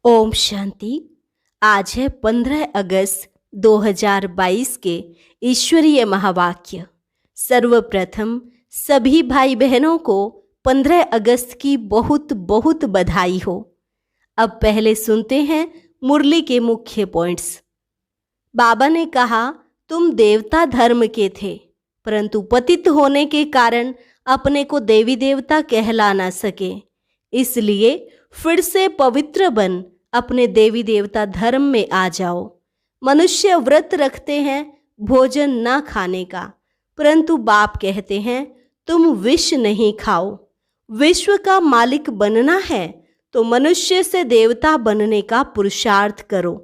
ओम शांति। आज है 15 अगस्त 2022 के ईश्वरीय महावाक्य। सर्वप्रथम सभी भाई बहनों को 15 अगस्त की बहुत बहुत बधाई हो। अब पहले सुनते हैं मुरली के मुख्य पॉइंट्स। बाबा ने कहा, तुम देवता धर्म के थे, परंतु पतित होने के कारण अपने को देवी देवता कहला ना सके, इसलिए फिर से पवित्र बन अपने देवी देवता धर्म में आ जाओ। मनुष्य व्रत रखते हैं भोजन ना खाने का, परंतु बाप कहते हैं तुम विष नहीं खाओ। विश्व का मालिक बनना है तो मनुष्य से देवता बनने का पुरुषार्थ करो।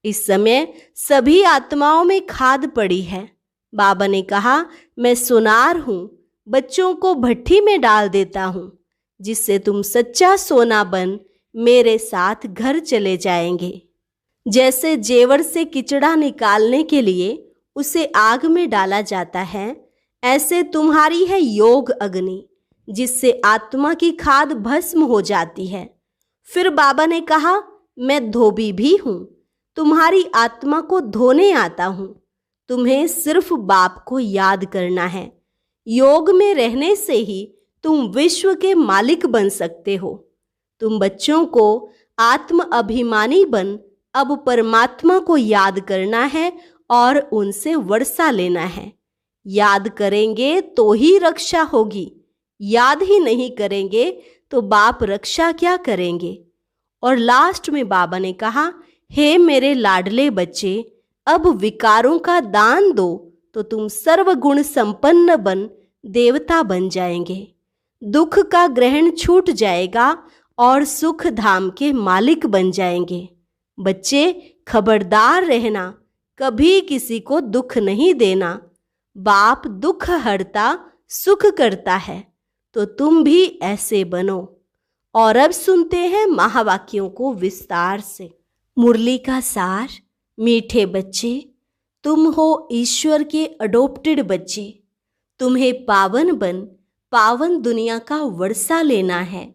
इस समय सभी आत्माओं में खाद पड़ी है। बाबा ने कहा, मैं सोनार हूँ, बच्चों को भट्ठी में डाल देता हूँ, जिससे तुम सच्चा सोना बन मेरे साथ घर चले जाएंगे। जैसे जेवर से किचड़ा निकालने के लिए उसे आग में डाला जाता है, ऐसे तुम्हारी है योग अग्नि, जिससे आत्मा की खाद भस्म हो जाती है। फिर बाबा ने कहा, मैं धोबी भी हूँ, तुम्हारी आत्मा को धोने आता हूँ। तुम्हें सिर्फ बाप को याद करना है। योग में रहने से ही तुम विश्व के मालिक बन सकते हो। तुम बच्चों को आत्म अभिमानी बन अब परमात्मा को याद करना है और उनसे वर्षा लेना है। याद करेंगे तो ही रक्षा होगी, याद ही नहीं करेंगे तो बाप रक्षा क्या करेंगे। और लास्ट में बाबा ने कहा, हे मेरे लाडले बच्चे, अब विकारों का दान दो तो तुम सर्वगुण संपन्न बन देवता बन जाएंगे। दुख का ग्रहण छूट जाएगा और सुख धाम के मालिक बन जाएंगे। बच्चे खबरदार रहना, कभी किसी को दुख नहीं देना। बाप दुख हरता सुख करता है, तो तुम भी ऐसे बनो। और अब सुनते हैं महावाक्यों को विस्तार से। मुरली का सार। मीठे बच्चे, तुम हो ईश्वर के अडोप्टेड बच्चे। तुम्हें पावन बन पावन दुनिया का वर्षा लेना है।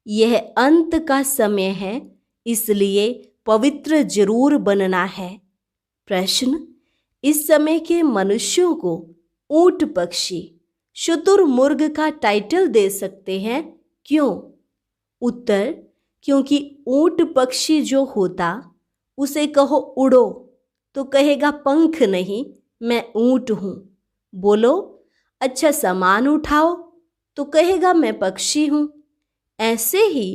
यह अंत का समय है, इसलिए पवित्र जरूर बनना है। प्रश्न, इस समय के मनुष्यों को ऊंट पक्षी शुतुरमुर्ग का टाइटल दे सकते हैं, क्यों? उत्तर, क्योंकि ऊंट पक्षी जो होता उसे कहो उड़ो तो कहेगा पंख नहीं, मैं ऊंट हूँ। बोलो अच्छा सामान उठाओ तो कहेगा मैं पक्षी हूँ। ऐसे ही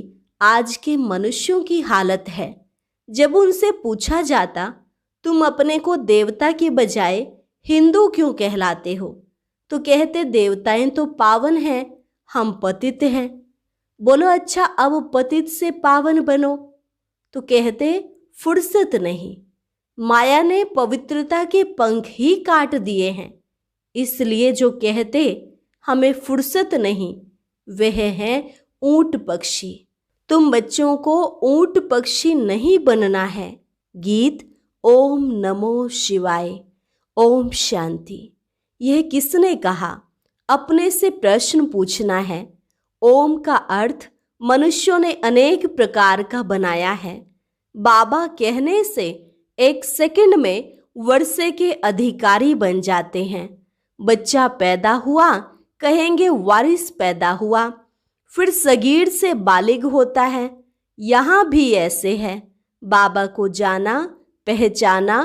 आज के मनुष्यों की हालत है। जब उनसे पूछा जाता तुम अपने को देवता के बजाय हिंदू क्यों कहलाते हो, तो कहते देवताएं तो पावन हैं, हम पतित हैं। बोलो अच्छा अब पतित से पावन बनो, तो कहते फुर्सत नहीं, माया ने पवित्रता के पंख ही काट दिए हैं। इसलिए जो कहते हमें फुर्सत नहीं, वह है ऊंट पक्षी। तुम बच्चों को ऊंट पक्षी नहीं बनना है। गीत ओम नमो शिवाय। ओम शांति। यह किसने कहा? अपने से प्रश्न पूछना है। ओम का अर्थ मनुष्यों ने अनेक प्रकार का बनाया है। बाबा कहने से एक सेकंड में वर्षे के अधिकारी बन जाते हैं। बच्चा पैदा हुआ, कहेंगे वारिस पैदा हुआ। फिर सगीर से बालिग होता है। यहाँ भी ऐसे है। बाबा को जाना, पहचाना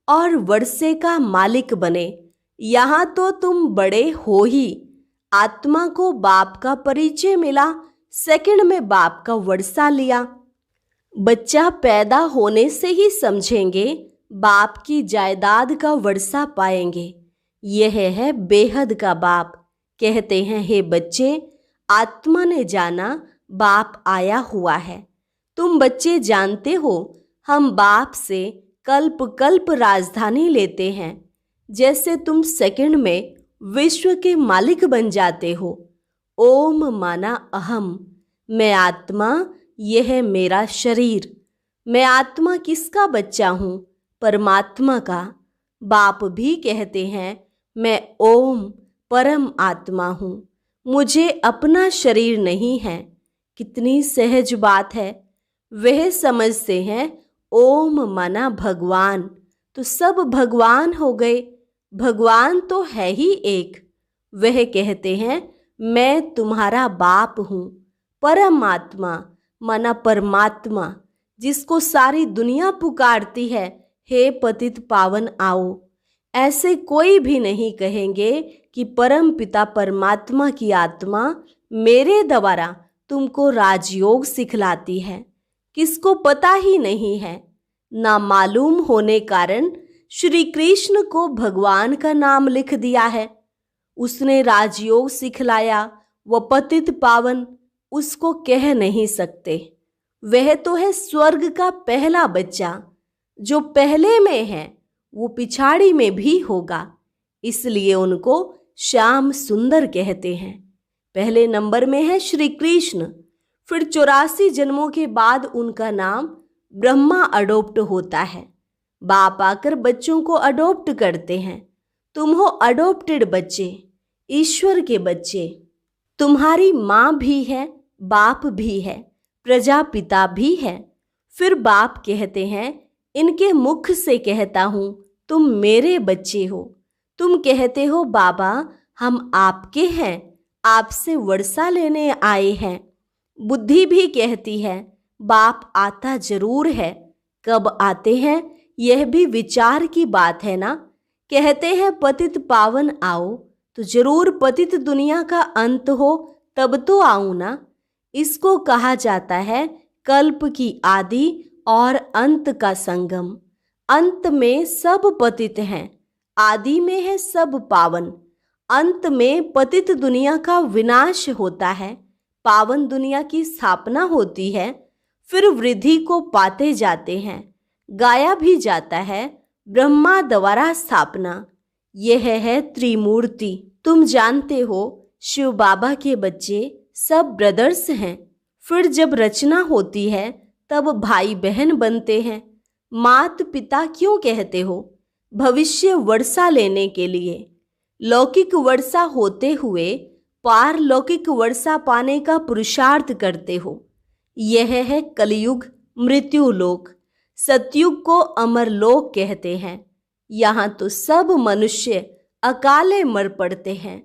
और वर्षे का मालिक बने। यहाँ तो तुम बड़े हो ही। आत्मा को बाप का परिचय मिला, सेकंड में बाप का वर्षा लिया। बच्चा पैदा होने से ही समझेंगे, बाप की जायदाद का वर्षा पाएंगे। यह है बेहद का बाप। कहते हैं, हे बच्चे, आत्मा ने जाना बाप आया हुआ है। तुम बच्चे जानते हो, हम बाप से कल्प कल्प राजधानी लेते हैं। जैसे तुम सेकंड में विश्व के मालिक बन जाते हो। ओम माना अहम, मैं आत्मा, यह है मेरा शरीर। मैं आत्मा किसका बच्चा हूँ? परमात्मा का। बाप भी कहते हैं, मैं ओम परम आत्मा हूँ, मुझे अपना शरीर नहीं है। कितनी सहज बात है। वह समझते हैं ओम माना भगवान, तो सब भगवान हो गए। भगवान तो है ही एक। वह कहते हैं मैं तुम्हारा बाप हूँ। परमात्मा माना परमात्मा, जिसको सारी दुनिया पुकारती है, हे पतित पावन आओ। ऐसे कोई भी नहीं कहेंगे कि परम पिता परमात्मा की आत्मा मेरे द्वारा तुमको राजयोग सिखलाती है। किसको पता ही नहीं है। ना मालूम होने कारण श्री कृष्ण को भगवान का नाम लिख दिया है। उसने राजयोग सिखलाया, वह पतित पावन उसको कह नहीं सकते। वह तो है स्वर्ग का पहला बच्चा। जो पहले में है वो पिछाड़ी में भी होगा, इसलिए उनको श्याम सुंदर कहते हैं। पहले नंबर में है श्री कृष्ण। फिर 84 जन्मों के बाद उनका नाम ब्रह्मा अडोप्ट होता है। बाप आकर बच्चों को अडोप्ट करते हैं। तुम हो अडोप्टेड बच्चे, ईश्वर के बच्चे। तुम्हारी माँ भी है, बाप भी है, प्रजापिता भी है। फिर बाप कहते हैं इनके मुख से कहता हूँ तुम मेरे बच्चे हो। तुम कहते हो बाबा हम आपके हैं, आपसे वर्षा लेने आए हैं। बुद्धि भी कहती है बाप आता जरूर है, कब आते हैं यह भी विचार की बात है ना। कहते हैं पतित पावन आओ, तो जरूर पतित दुनिया का अंत हो तब तो आऊं ना। इसको कहा जाता है कल्प की आदि और अंत का संगम। अंत में सब पतित हैं, आदि में है सब पावन। अंत में पतित दुनिया का विनाश होता है, पावन दुनिया की स्थापना होती है। फिर वृद्धि को पाते जाते हैं, गाया भी जाता है ब्रह्मा द्वारा स्थापना। यह है त्रिमूर्ति। तुम जानते हो शिव बाबा के बच्चे सब ब्रदर्स हैं। फिर जब रचना होती है तब भाई बहन बनते हैं। मात पिता क्यों कहते हो? भविष्य वर्षा लेने के लिए। लौकिक वर्षा होते हुए पारलौकिक वर्षा पाने का पुरुषार्थ करते हो। यह है कलयुग मृत्युलोक। सतयुग को अमरलोक कहते हैं। यहाँ तो सब मनुष्य अकाले मर पड़ते हैं।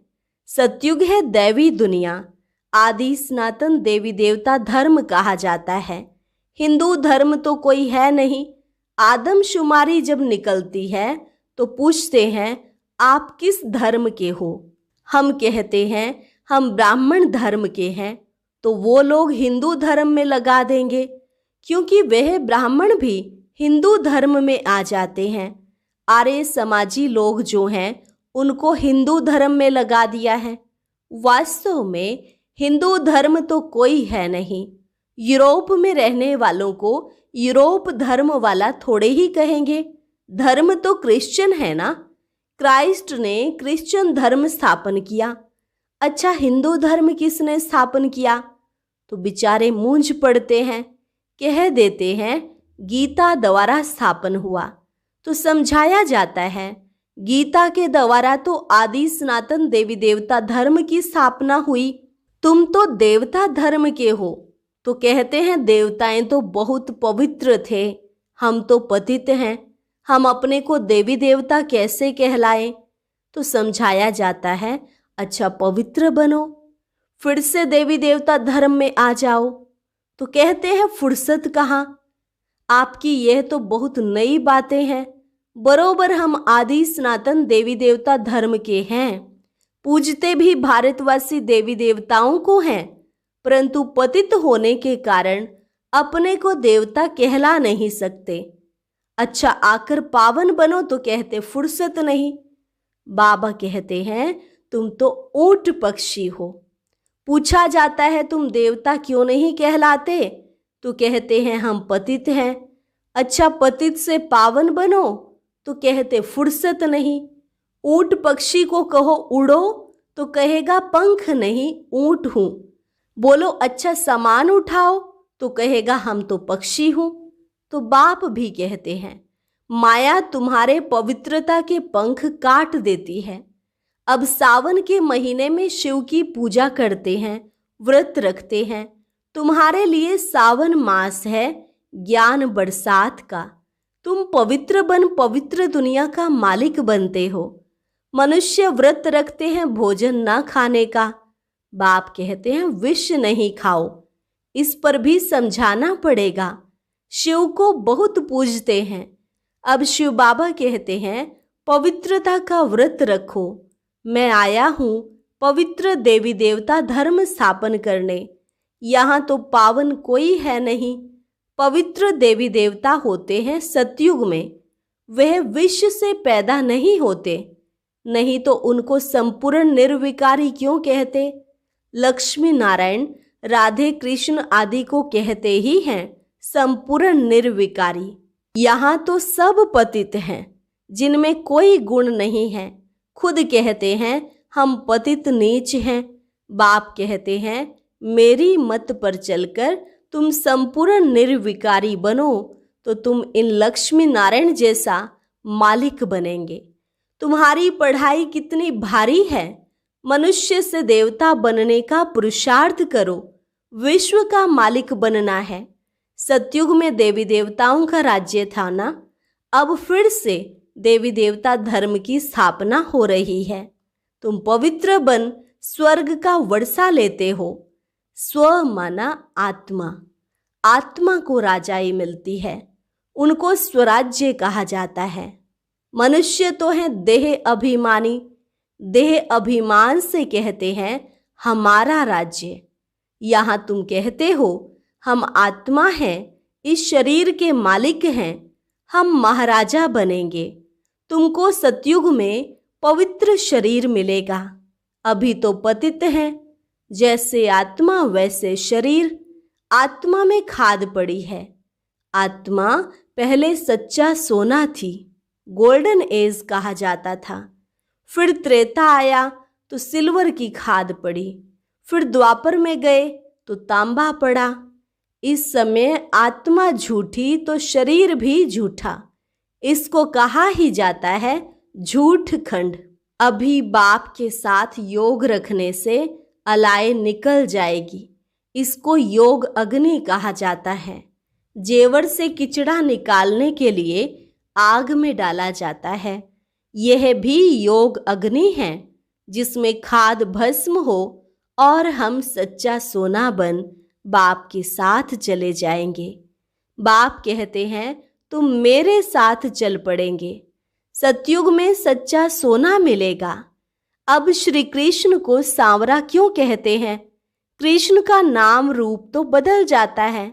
सतयुग है दैवी दुनिया। आदि सनातन देवी देवता धर्म कहा जाता है। हिंदू धर्म तो कोई है नहीं। आदमशुमारी जब निकलती है तो पूछते हैं आप किस धर्म के हो? हम कहते हैं हम ब्राह्मण धर्म के हैं, तो वो लोग हिंदू धर्म में लगा देंगे, क्योंकि वह ब्राह्मण भी हिंदू धर्म में आ जाते हैं। आर्य समाजी लोग जो हैं उनको हिंदू धर्म में लगा दिया है। वास्तव में हिंदू धर्म तो कोई है नहीं। यूरोप में रहने वालों को यूरोप धर्म वाला थोड़े ही कहेंगे। धर्म तो क्रिश्चियन है ना। क्राइस्ट ने क्रिश्चियन धर्म स्थापन किया। अच्छा, हिंदू धर्म किसने स्थापन किया? तो बेचारे मूंझ पड़ते हैं, कह देते हैं गीता द्वारा स्थापन हुआ। तो समझाया जाता है गीता के द्वारा तो आदि सनातन देवी देवता धर्म की स्थापना हुई। तुम तो देवता धर्म के हो, तो कहते हैं देवताएं तो बहुत पवित्र थे, हम तो पतित हैं, हम अपने को देवी देवता कैसे कहलाएं? तो समझाया जाता है अच्छा पवित्र बनो, फिर से देवी देवता धर्म में आ जाओ। तो कहते हैं फुर्सत कहाँ? आपकी यह तो बहुत नई बातें हैं। बरोबर हम आदि सनातन देवी देवता धर्म के हैं, पूजते भी भारतवासी देवी देवताओं को हैं, परंतु पतित होने के कारण अपने को देवता कहला नहीं सकते। अच्छा, आकर पावन बनो तो कहते फुर्सत नहीं। बाबा कहते हैं तुम तो ऊंट पक्षी हो। पूछा जाता है तुम देवता क्यों नहीं कहलाते? तो कहते हैं हम पतित हैं। अच्छा, पतित से पावन बनो तो कहते फुर्सत नहीं। ऊंट पक्षी को कहो उड़ो तो कहेगा पंख नहीं, ऊंट हूं। बोलो अच्छा सामान उठाओ तो कहेगा हम तो पक्षी हूं। तो बाप भी कहते हैं माया तुम्हारे पवित्रता के पंख काट देती है। अब सावन के महीने में शिव की पूजा करते हैं, व्रत रखते हैं, तुम्हारे लिए सावन मास है ज्ञान बरसात का। तुम पवित्र बन पवित्र दुनिया का मालिक बनते हो। मनुष्य व्रत रखते हैं भोजन न खाने का। बाप कहते हैं विष नहीं खाओ। इस पर भी समझाना पड़ेगा। शिव को बहुत पूजते हैं। अब शिव बाबा कहते हैं पवित्रता का व्रत रखो। मैं आया हूँ पवित्र देवी देवता धर्म स्थापन करने। यहाँ तो पावन कोई है नहीं। पवित्र देवी देवता होते हैं सतयुग में। वह विष से पैदा नहीं होते, नहीं तो उनको संपूर्ण निर्विकारी क्यों कहते। लक्ष्मी नारायण राधे कृष्ण आदि को कहते ही हैं संपूर्ण निर्विकारी। यहाँ तो सब पतित हैं जिनमें कोई गुण नहीं है। खुद कहते हैं हम पतित नीच हैं। बाप कहते हैं मेरी मत पर चलकर तुम संपूर्ण निर्विकारी बनो तो तुम इन लक्ष्मी नारायण जैसा मालिक बनेंगे। तुम्हारी पढ़ाई कितनी भारी है। मनुष्य से देवता बनने का पुरुषार्थ करो। विश्व का मालिक बनना है। सतयुग में देवी देवताओं का राज्य था ना। अब फिर से देवी देवता धर्म की स्थापना हो रही है। तुम पवित्र बन स्वर्ग का वर्षा लेते हो। स्व माना आत्मा। आत्मा को राजाई मिलती है। उनको स्वराज्य कहा जाता है। मनुष्य तो है देह अभिमानी। देह अभिमान से कहते हैं हमारा राज्य। यहाँ तुम कहते हो हम आत्मा हैं, इस शरीर के मालिक हैं, हम महाराजा बनेंगे। तुमको सतयुग में पवित्र शरीर मिलेगा। अभी तो पतित हैं। जैसे आत्मा वैसे शरीर। आत्मा में खाद पड़ी है। आत्मा पहले सच्चा सोना थी, गोल्डन एज कहा जाता था। फिर त्रेता आया तो सिल्वर की खाद पड़ी। फिर द्वापर में गए तो तांबा पड़ा। इस समय आत्मा झूठी तो शरीर भी झूठा। इसको कहा ही जाता है झूठ खंड। अभी बाप के साथ योग रखने से अलाए निकल जाएगी। इसको योग अग्नि कहा जाता है। जेवर से किचड़ा निकालने के लिए आग में डाला जाता है। यह भी योग अग्नि है जिसमें खाद भस्म हो और हम सच्चा सोना बन बाप के साथ चले जाएंगे। बाप कहते हैं तुम मेरे साथ चल पड़ेंगे। सतयुग में सच्चा सोना मिलेगा। अब श्री कृष्ण को सांवरा क्यों कहते हैं? कृष्ण का नाम रूप तो बदल जाता है।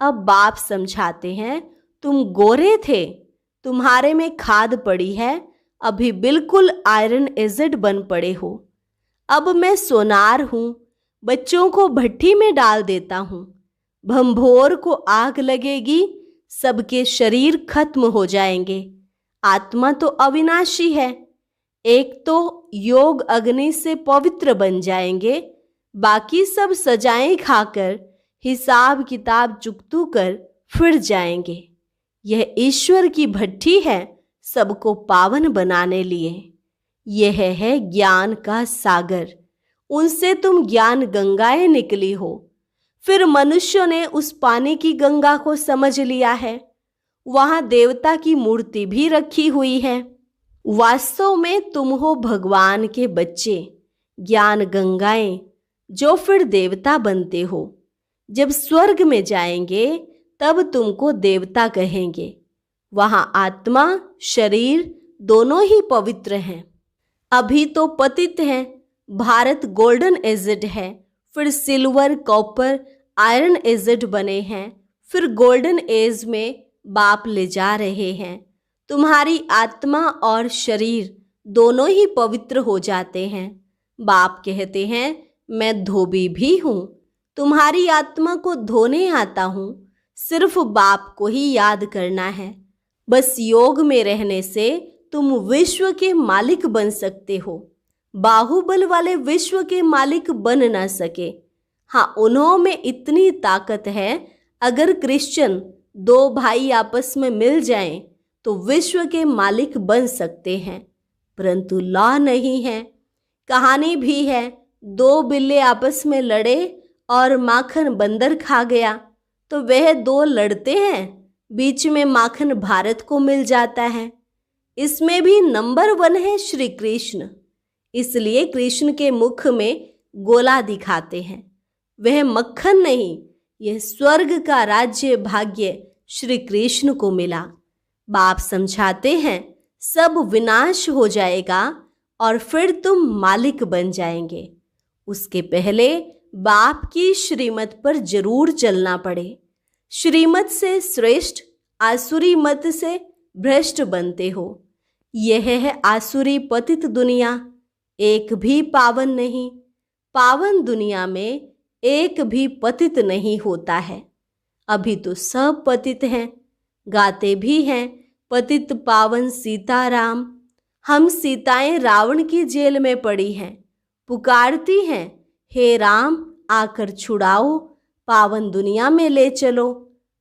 अब बाप समझाते हैं तुम गोरे थे, तुम्हारे में खाद पड़ी है, अभी बिल्कुल आयरन एसिड बन पड़े हो। अब मैं सोनार हूँ, बच्चों को भट्टी में डाल देता हूँ। भंभोर को आग लगेगी, सबके शरीर खत्म हो जाएंगे। आत्मा तो अविनाशी है। एक तो योग अग्नि से पवित्र बन जाएंगे, बाकी सब सजाएं खाकर हिसाब किताब चुकतू कर फिर जाएंगे। यह ईश्वर की भट्टी है सबको पावन बनाने लिए। यह है ज्ञान का सागर। उनसे तुम ज्ञान गंगाएं निकली हो। फिर मनुष्यों ने उस पानी की गंगा को समझ लिया है। वहां देवता की मूर्ति भी रखी हुई है। वास्तव में तुम हो भगवान के बच्चे, ज्ञान गंगाएं, जो फिर देवता बनते हो। जब स्वर्ग में जाएंगे तब तुमको देवता कहेंगे। वहां आत्मा शरीर दोनों ही पवित्र हैं। अभी तो पतित हैं। भारत गोल्डन एजिड है, फिर सिल्वर कॉपर आयरन एजिड बने हैं, फिर गोल्डन एज में बाप ले जा रहे हैं। तुम्हारी आत्मा और शरीर दोनों ही पवित्र हो जाते हैं। बाप कहते हैं मैं धोबी भी हूँ, तुम्हारी आत्मा को धोने आता हूँ। सिर्फ बाप को ही याद करना है। बस योग में रहने से तुम विश्व के मालिक बन सकते हो। बाहुबल वाले विश्व के मालिक बन ना सके। हाँ, उन्हों में इतनी ताकत है, अगर क्रिश्चियन दो भाई आपस में मिल जाएं तो विश्व के मालिक बन सकते हैं, परंतु लॉ नहीं है। कहानी भी है, दो बिल्ले आपस में लड़े और माखन बंदर खा गया तो वह दो लड़ते हैं, बीच में माखन भारत को मिल जाता है। इसमें भी नंबर 1 है श्री कृष्ण, इसलिए कृष्ण के मुख में गोला दिखाते हैं। वह मक्खन नहीं, यह स्वर्ग का राज्य भाग्य श्री कृष्ण को मिला। बाप समझाते हैं सब विनाश हो जाएगा और फिर तुम मालिक बन जाएंगे। उसके पहले बाप की श्रीमत पर जरूर चलना पड़े। श्रीमत से श्रेष्ठ आसुरी मत से भ्रष्ट बनते हो। यह है आसुरी पतित दुनिया, एक भी पावन नहीं। पावन दुनिया में एक भी पतित नहीं होता है। अभी तो सब पतित हैं, गाते भी हैं पतित पावन सीताराम। हम सीताएं रावण की जेल में पड़ी हैं, पुकारती हैं हे राम आकर छुड़ाओ, पावन दुनिया में ले चलो।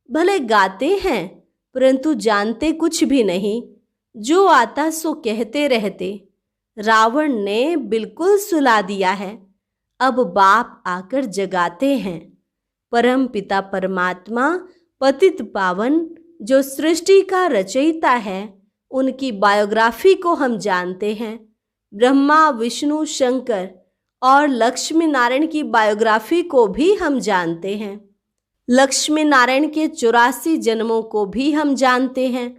भले गाते हैं परंतु जानते कुछ भी नहीं, जो आता सो कहते रहते। रावण ने बिल्कुल सुला दिया है, अब बाप आकर जगाते हैं। परम पिता परमात्मा पतित पावन जो सृष्टि का रचयिता है, उनकी बायोग्राफी को हम जानते हैं। ब्रह्मा विष्णु शंकर और लक्ष्मी नारायण की बायोग्राफी को भी हम जानते हैं। लक्ष्मी नारायण के 84 जन्मों को भी हम जानते हैं।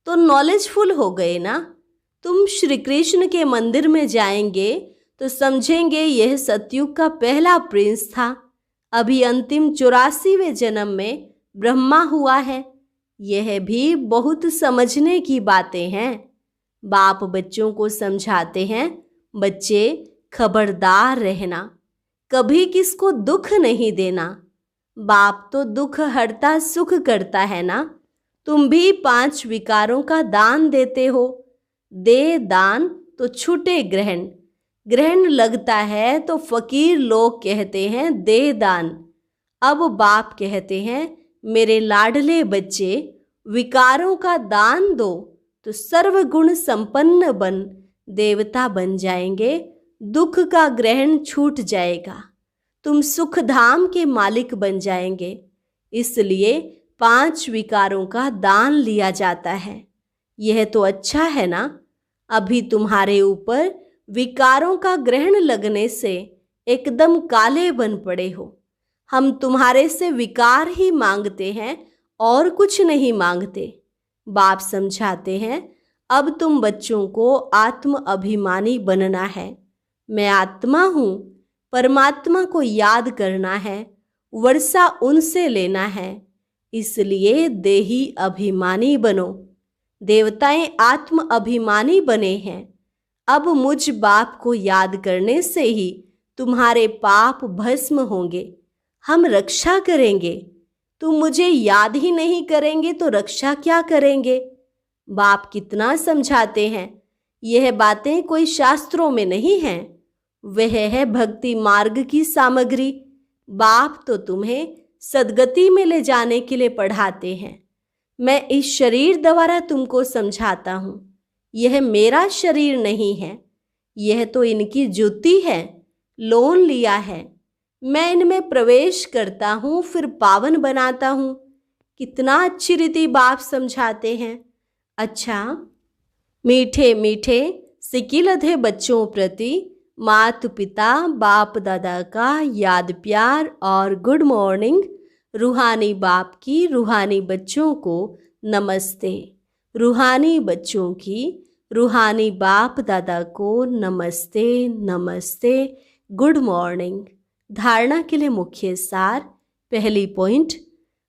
तो नॉलेजफुल हो गए ना। तुम श्री कृष्ण के मंदिर में जाएंगे तो समझेंगे यह सतयुग का पहला प्रिंस था। अभी अंतिम 84वें जन्म में ब्रह्मा हुआ है। यह भी बहुत समझने की बातें हैं। बाप बच्चों को समझाते हैं, बच्चे खबरदार रहना, कभी किसको दुख नहीं देना। बाप तो दुख हरता सुख करता है ना। तुम भी 5 विकारों का दान देते हो। दे दान तो छूटे ग्रहण, ग्रहण लगता है तो फकीर लोग कहते हैं दे दान। अब बाप कहते हैं मेरे लाडले बच्चे, विकारों का दान दो तो सर्वगुण संपन्न बन देवता बन जाएंगे। दुख का ग्रहण छूट जाएगा, तुम सुख धाम के मालिक बन जाएंगे। इसलिए 5 विकारों का दान लिया जाता है। यह तो अच्छा है ना। अभी तुम्हारे ऊपर विकारों का ग्रहण लगने से एकदम काले बन पड़े हो। हम तुम्हारे से विकार ही मांगते हैं और कुछ नहीं मांगते। बाप समझाते हैं अब तुम बच्चों को आत्म अभिमानी बनना है। मैं आत्मा हूँ, परमात्मा को याद करना है, वर्षा उनसे लेना है। इसलिए देही अभिमानी बनो। देवताएं आत्म अभिमानी बने हैं। अब मुझ बाप को याद करने से ही तुम्हारे पाप भस्म होंगे। हम रक्षा करेंगे। तुम मुझे याद ही नहीं करेंगे तो रक्षा क्या करेंगे। बाप कितना समझाते हैं। यह बातें कोई शास्त्रों में नहीं हैं, वह है भक्ति मार्ग की सामग्री। बाप तो तुम्हें सदगति में ले जाने के लिए पढ़ाते हैं। मैं इस शरीर द्वारा तुमको समझाता हूँ। यह मेरा शरीर नहीं है, यह तो इनकी ज्योति है, लोन लिया है। मैं इनमें प्रवेश करता हूँ फिर पावन बनाता हूँ। कितना अच्छी रीति बाप समझाते हैं। अच्छा, मीठे मीठे सिकिलधे बच्चों प्रति माता पिता बाप दादा का याद प्यार और गुड मॉर्निंग। रूहानी बाप की रूहानी बच्चों को नमस्ते। रूहानी बच्चों की रूहानी बाप दादा को नमस्ते नमस्ते, गुड मॉर्निंग। धारणा के लिए मुख्य सार। पहली पॉइंट,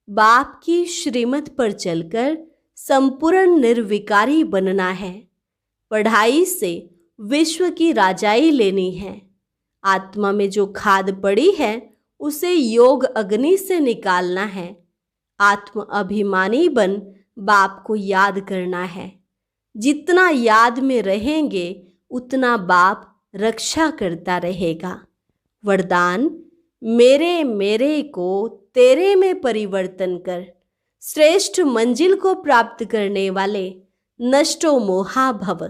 बाप की श्रीमत पर चलकर संपूर्ण निर्विकारी बनना है। पढ़ाई से विश्व की राजाई लेनी है। आत्मा में जो खाद पड़ी है उसे योग अग्नि से निकालना है। आत्म अभिमानी बन बाप को याद करना है। जितना याद में रहेंगे उतना बाप रक्षा करता रहेगा। वरदान, मेरे मेरे को तेरे में परिवर्तन कर। श्रेष्ठ मंजिल को प्राप्त करने वाले नष्टो मोहा भव।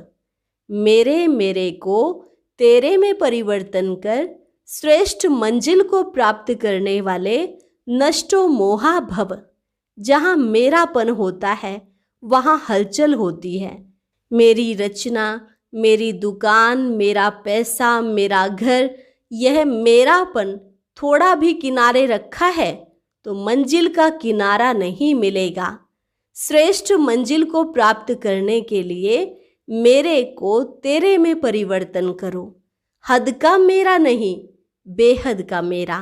मेरे मेरे को तेरे में परिवर्तन कर श्रेष्ठ मंजिल को प्राप्त करने वाले नष्टो मोहा भव। जहाँ मेरापन होता है वहाँ हलचल होती है। मेरी रचना, मेरी दुकान, मेरा पैसा, मेरा घर, यह मेरापन थोड़ा भी किनारे रखा है तो मंजिल का किनारा नहीं मिलेगा। श्रेष्ठ मंजिल को प्राप्त करने के लिए मेरे को तेरे में परिवर्तन करो। हद का मेरा नहीं, बेहद का मेरा,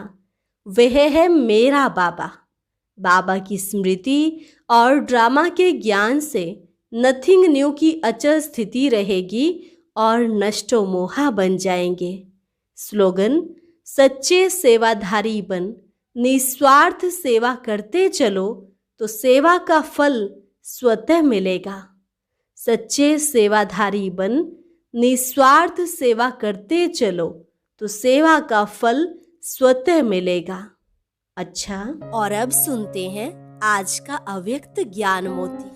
वह है मेरा बाबा। बाबा की स्मृति और ड्रामा के ज्ञान से नथिंग न्यू की अचल स्थिति रहेगी और नष्टो मोहा बन जाएंगे। स्लोगन: सच्चे सेवाधारी बन, निस्वार्थ सेवा करते चलो तो सेवा का फल स्वतः मिलेगा। सच्चे सेवाधारी बन, निस्वार्थ सेवा करते चलो तो सेवा का फल स्वतः मिलेगा। अच्छा, और अब सुनते हैं आज का अव्यक्त ज्ञान मोती।